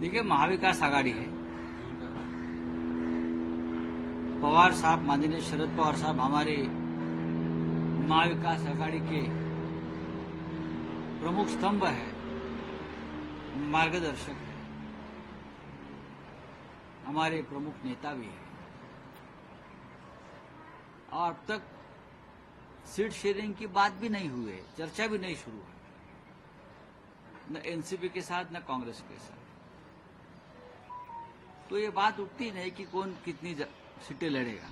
देखिए, महाविकास आघाड़ी है। पवार साहब, माननीय शरद पवार साहब हमारे महाविकास आघाड़ी के प्रमुख स्तंभ है, मार्गदर्शक है, हमारे प्रमुख नेता भी है। और अब तक सीट शेयरिंग की बात भी नहीं हुई है, चर्चा भी नहीं शुरू है, न एनसीपी के साथ न कांग्रेस के साथ। तो ये बात उठती नहीं कि कौन कितनी सीटें लड़ेगा।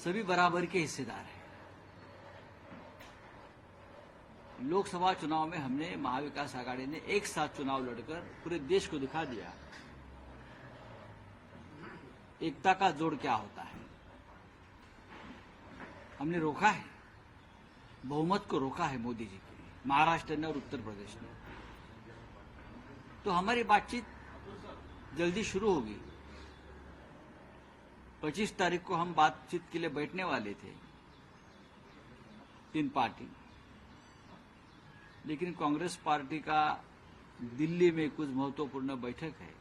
सभी बराबर के हिस्सेदार हैं। लोकसभा चुनाव में हमने महाविकास आघाड़ी ने एक साथ चुनाव लड़कर पूरे देश को दिखा दिया एकता का जोड़ क्या होता है। हमने रोका है, बहुमत को रोका है मोदी जी के, महाराष्ट्र ने और उत्तर प्रदेश ने। तो हमारी बातचीत जल्दी शुरू होगी। 25 तारीख को हम बातचीत के लिए बैठने वाले थे, 3 पार्टी, लेकिन कांग्रेस पार्टी का दिल्ली में कुछ महत्वपूर्ण बैठक है,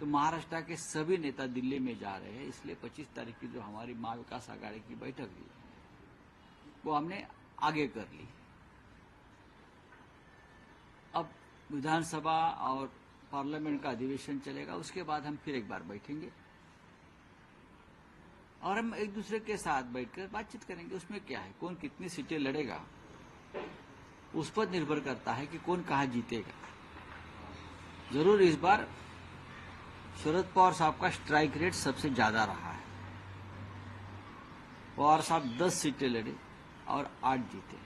तो महाराष्ट्र के सभी नेता दिल्ली में जा रहे हैं। इसलिए 25 तारीख की जो हमारी महाविकास आघाड़ी की बैठक थी वो हमने आगे कर ली। अब विधानसभा और पार्लियामेंट का अधिवेशन चलेगा, उसके बाद हम फिर एक बार बैठेंगे और हम एक दूसरे के साथ बैठकर बातचीत करेंगे। उसमें क्या है, कौन कितनी सीटें लड़ेगा उस पर निर्भर करता है कि कौन कहां जीतेगा। जरूर इस बार शरद पवार साहब का स्ट्राइक रेट सबसे ज्यादा रहा है। पवार साहब 10 सीटें लड़े और 8 जीते।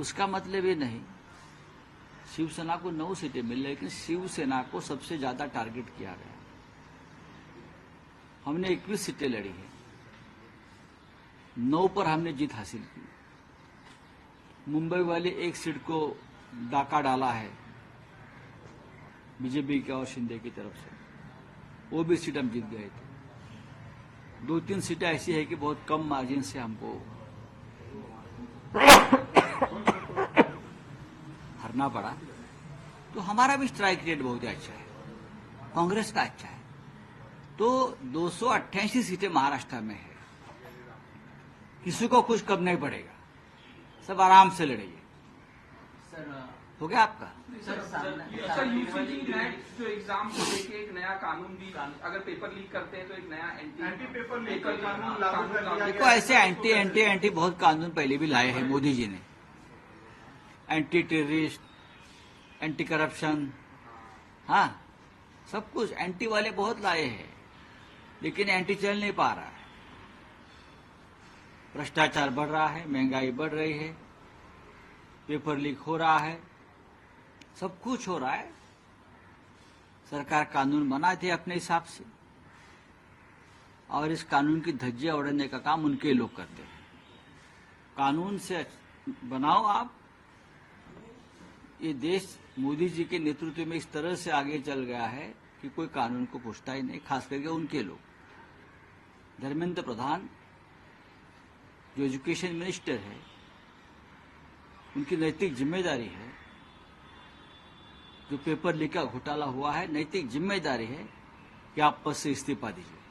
उसका मतलब ये नहीं, शिवसेना को 9 सीटें मिली, लेकिन शिवसेना को सबसे ज्यादा टारगेट किया गया। हमने 21 सीटें लड़ी है, 9 पर हमने जीत हासिल की। मुंबई वाले एक सीट को डाका डाला है बीजेपी के और शिंदे की तरफ से, वो भी सीट हम जीत गए थे। 2-3 सीटें ऐसी है कि बहुत कम मार्जिन से हमको हारना पड़ा। तो हमारा भी स्ट्राइक रेट बहुत अच्छा है, कांग्रेस का अच्छा है। तो 288 सीटें महाराष्ट्र में है, किसी को कुछ कम नहीं पड़ेगा, सब आराम से लड़ेंगे। हो गया आपका? सर यूजीसी नेट जो एग्जाम को लेके एक नया कानून भी, अगर पेपर लीक करते हैं तो एक नया एंटी पेपर लीक कानून लागू कर दिया। देखो, ऐसे एंटी बहुत कानून पहले भी लाए हैं मोदी जी ने। एंटी टेररिस्ट, एंटी करप्शन, हाँ, सब कुछ एंटी वाले बहुत लाए हैं, लेकिन एंटी चल नहीं पा रहा है। भ्रष्टाचार बढ़ रहा है, महंगाई बढ़ रही है, पेपर लीक हो रहा है, सब कुछ हो रहा है। सरकार कानून बनाते हैं अपने हिसाब से, और इस कानून की धज्जियां उड़ाने का काम उनके लोग करते हैं। कानून से बनाओ आप। ये देश मोदी जी के नेतृत्व में इस तरह से आगे चल गया है कि कोई कानून को पूछता ही नहीं, खास करके उनके लोग। धर्मेंद्र प्रधान जो एजुकेशन मिनिस्टर है, उनकी नैतिक जिम्मेदारी है, जो पेपर लीक का घोटाला हुआ है, नैतिक जिम्मेदारी है कि आप पद से इस्तीफा दीजिए।